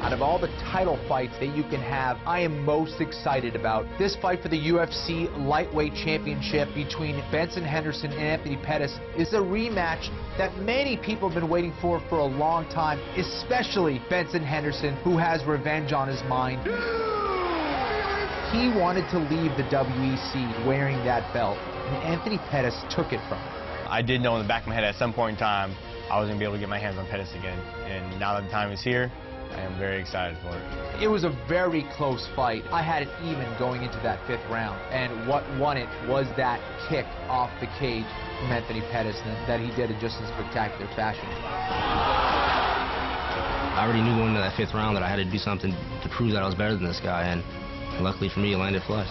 Out of all the title fights that you can have, I am most excited about this fight for the UFC Lightweight Championship between Benson Henderson and Anthony Pettis. Is a rematch that many people have been waiting for a long time, especially Benson Henderson, who has revenge on his mind. He wanted to leave the WEC wearing that belt, and Anthony Pettis took it from him. I did know in the back of my head at some point in time I was going to be able to get my hands on Pettis again, and now that the time is here, I am very excited for it. It was a very close fight. I had it even going into that 5th round, and what won it was that kick off the cage from Anthony Pettis that he did in just in spectacular fashion. I already knew going into that 5th round that I had to do something to prove that I was better than this guy, and luckily for me, it landed flush.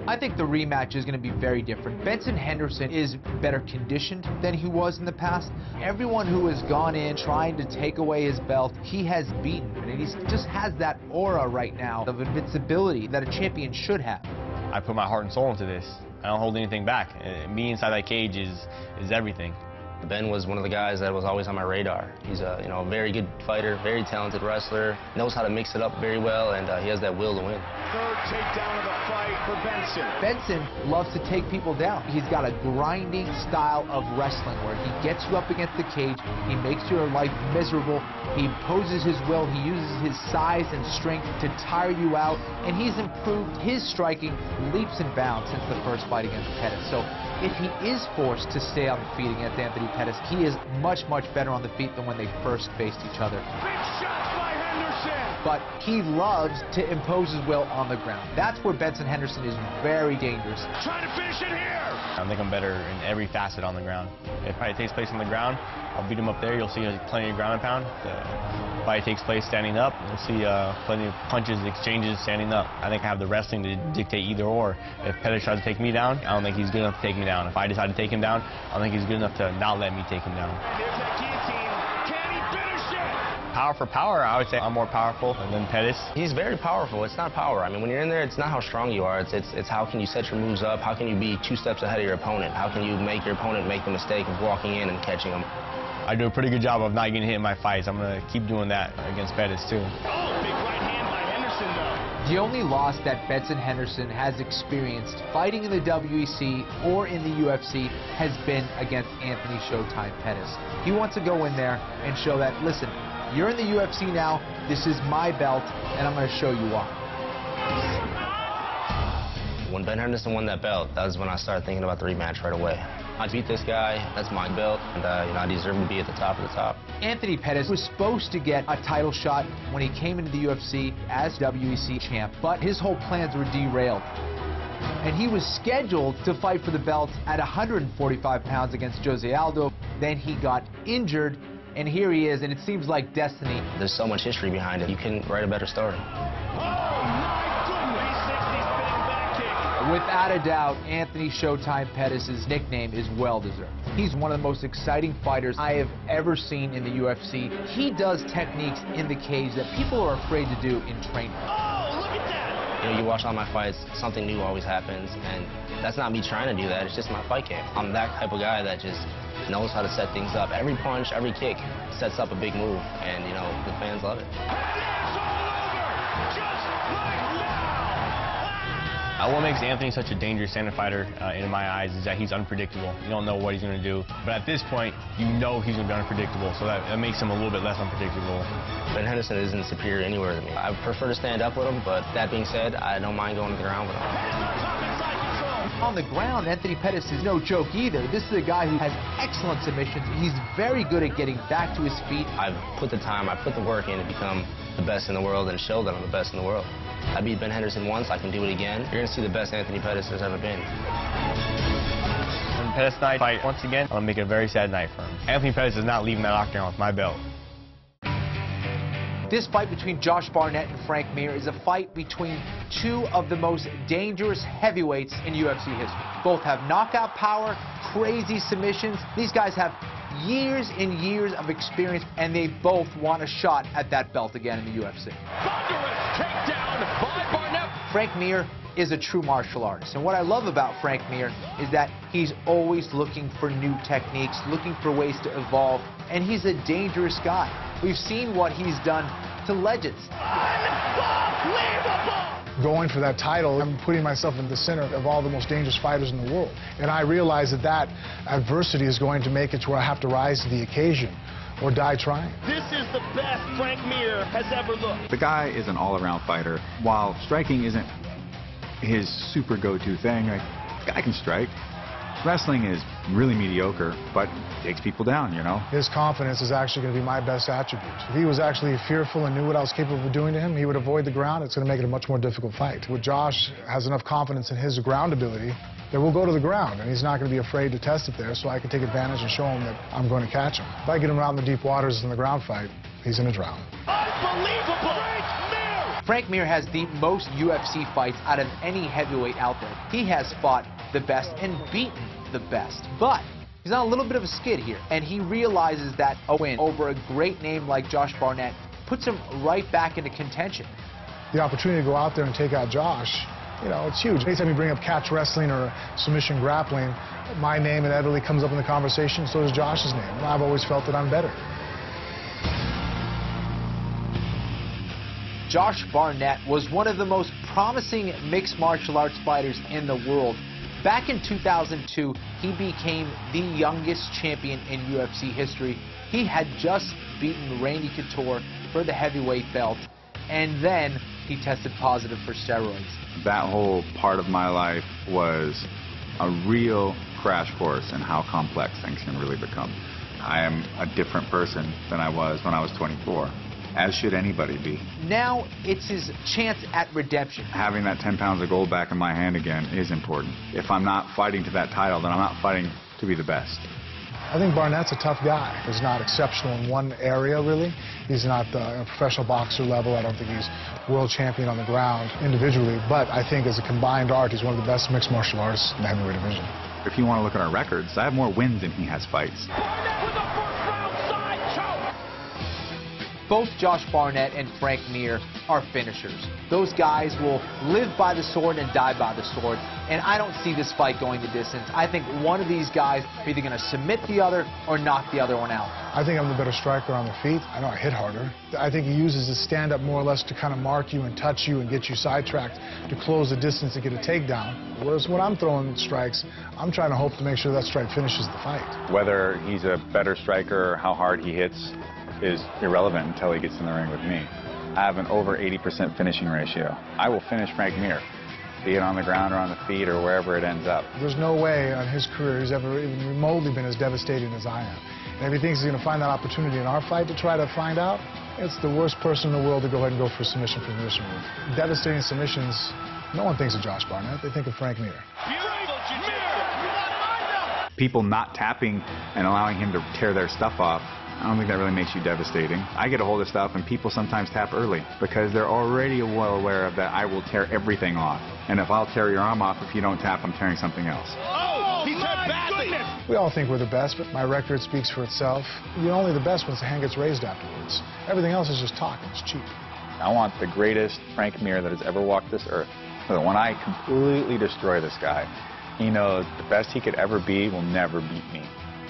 I think the rematch is going to be very different. Benson Henderson is better conditioned than he was in the past. Everyone who has gone in trying to take away his belt, he has beaten. And he just has that aura right now of invincibility that a champion should have. I put my heart and soul into this. I don't hold anything back. Me inside that cage is everything. Ben was one of the guys that was always on my radar. He's a very good fighter, very talented wrestler, knows how to mix it up very well, and he has that will to win. Third takedown of the fight for Benson. Benson loves to take people down. He's got a grinding style of wrestling where he gets you up against the cage, he makes your life miserable, he imposes his will, he uses his size and strength to tire you out, and he's improved his striking leaps and bounds since the first fight against Pettis. So if he is forced to stay on the feet against Anthony Pettis, he is much, much better on the feet than when they first faced each other. Big shots by Henderson. But he loves to impose his will on the ground. That's where Benson Henderson is very dangerous. Trying to finish it here. I think I'm better in every facet on the ground. If the fight takes place on the ground, I'll beat him up there. You'll see plenty of ground and pound. If the fight takes place standing up, you'll see plenty of punches, exchanges standing up. I think I have the wrestling to dictate either or. If Pettis tries to take me down, I don't think he's good enough to take me down. If I decide to take him down, I don't think he's good enough to not let me take him down. There's that guillotine. Can he finish it? Power for power, I would say I'm more powerful than Pettis. He's very powerful. It's not power. I mean, when you're in there, it's not how strong you are. It's how can you set your moves up? How can you be 2 steps ahead of your opponent? How can you make your opponent make the mistake of walking in and catching him? I do a pretty good job of not getting hit in my fights. I'm going to keep doing that against Pettis, too. Oh, big right hand by Henderson, though. The only loss that Benson Henderson has experienced fighting in the WEC or in the UFC has been against Anthony Showtime Pettis. He wants to go in there and show that, listen, you're in the UFC now, this is my belt, and I'm going to show you why. When Ben Henderson won that belt, that was when I started thinking about the rematch right away. I beat this guy, that's my belt, and I deserve to be at the top of the top. Anthony Pettis was supposed to get a title shot when he came into the UFC as WEC champ, but his whole plans were derailed. And he was scheduled to fight for the belt at 145 pounds against Jose Aldo. Then he got injured, and here he is, and it seems like destiny. There's so much history behind it. You couldn't write a better story. Without a doubt, Anthony Showtime Pettis' nickname is well-deserved. He's one of the most exciting fighters I have ever seen in the UFC. He does techniques in the cage that people are afraid to do in training. Oh, look at that! You watch all my fights, something new always happens, and that's not me trying to do that, it's just my fight game. I'm that type of guy that just knows how to set things up. Every punch, every kick sets up a big move, and, the fans love it. What makes Anthony such a dangerous standard fighter in my eyes is that he's unpredictable. You don't know what he's going to do. But at this point, you know he's going to be unpredictable, so that makes him a little bit less unpredictable. Ben Henderson isn't superior anywhere to me. I prefer to stand up with him, but that being said, I don't mind going to the ground with him. On the ground, Anthony Pettis is no joke either. This is a guy who has excellent submissions. He's very good at getting back to his feet. I've put the time, I put the work in to become the best in the world and show that I'm the best in the world. I beat Ben Henderson once, I can do it again. You're going to see the best Anthony Pettis has ever been. When Pettis and I fight once again, I'm going to make it a very sad night for him. Anthony Pettis is not leaving that octagon with my belt. This fight between Josh Barnett and Frank Mir is a fight between 2 of the most dangerous heavyweights in UFC history. Both have knockout power, crazy submissions. These guys have years and years of experience, and they both want a shot at that belt again in the UFC. Thunderous takedown by Barnett. Frank Mir is a true martial artist. And what I love about Frank Mir is that he's always looking for new techniques, looking for ways to evolve, and he's a dangerous guy. We've seen what he's done to legends. Unbelievable! Going for that title, I'm putting myself in the center of all the most dangerous fighters in the world. And I realize that that adversity is going to make it to where I have to rise to the occasion or die trying. This is the best Frank Mir has ever looked. The guy is an all-around fighter. While striking isn't his super go-to thing, like, the guy can strike. Wrestling is really mediocre, but takes people down, you know? His confidence is actually going to be my best attribute. If he was actually fearful and knew what I was capable of doing to him, he would avoid the ground. It's going to make it a much more difficult fight. With Josh has enough confidence in his ground ability that we'll go to the ground, and he's not going to be afraid to test it there, so I can take advantage and show him that I'm going to catch him. If I get him around the deep waters in the ground fight, he's going to drown. Unbelievable! Frank Mir has the most UFC fights out of any heavyweight out there. He has fought the best and beaten the best. But he's on a little bit of a skid here, and he realizes that a win over a great name like Josh Barnett puts him right back into contention. The opportunity to go out there and take out Josh, you know, it's huge. Anytime you bring up catch wrestling or submission grappling, my name inevitably comes up in the conversation, so does Josh's name. And I've always felt that I'm better. Josh Barnett was one of the most promising mixed martial arts fighters in the world. Back in 2002, he became the youngest champion in UFC history. He had just beaten Randy Couture for the heavyweight belt, and then he tested positive for steroids. That whole part of my life was a real crash course in how complex things can really become. I am a different person than I was when I was 24. As should anybody be. Now it's his chance at redemption. Having that 10 pounds of gold back in my hand again is important. If I'm not fighting to that title, then I'm not fighting to be the best. I think Barnett's a tough guy. He's not exceptional in one area, really. He's not a professional boxer level. I don't think he's world champion on the ground individually. But I think as a combined art, he's one of the best mixed martial artists in the heavyweight division. If you want to look at our records, I have more wins than he has fights. Both Josh Barnett and Frank Mir are finishers. Those guys will live by the sword and die by the sword, and I don't see this fight going the distance. I think one of these guys are either going to submit the other or knock the other one out. I think I'm the better striker on the feet. I know I hit harder. I think he uses his stand-up more or less to kind of mark you and touch you and get you sidetracked to close the distance and get a takedown. Whereas when I'm throwing strikes, I'm trying to hope to make sure that strike finishes the fight. Whether he's a better striker or how hard he hits is irrelevant until he gets in the ring with me. I have an over 80% finishing ratio. I will finish Frank Mir, be it on the ground or on the feet or wherever it ends up. There's no way on his career he's ever even remotely been as devastating as I am. And if he thinks he's going to find that opportunity in our fight to try to find out, it's the worst person in the world to go ahead and go for a submission for submission move. Devastating submissions, no one thinks of Josh Barnett, they think of Frank Mir. People not tapping and allowing him to tear their stuff off, I don't think that really makes you devastating. I get a hold of stuff and people sometimes tap early because they're already well aware of that I will tear everything off. And if I'll tear your arm off, if you don't tap, I'm tearing something else. Oh, he's hurt badly. We all think we're the best, but my record speaks for itself. You're only the best once the hand gets raised afterwards. Everything else is just talk, it's cheap. I want the greatest Frank Mir that has ever walked this earth. So that when I completely destroy this guy, he knows the best he could ever be will never beat me.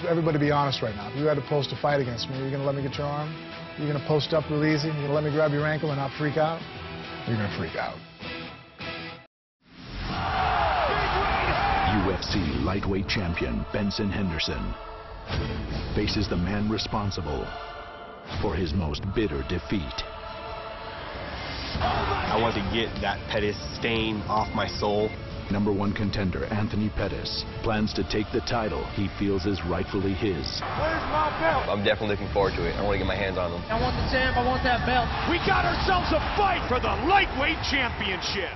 Everybody be honest right now. If you had to post a fight against me, are you going to let me get your arm? You're going to post up real easy? You're going to let me grab your ankle and not freak out? You're going to freak out. UFC lightweight champion Benson Henderson faces the man responsible for his most bitter defeat. I want to get that Pettis stain off my soul. #1 contender Anthony Pettis plans to take the title he feels is rightfully his. Where's my belt? I'm definitely looking forward to it. I want to get my hands on them. I want the champ. I want that belt. We got ourselves a fight for the lightweight championship.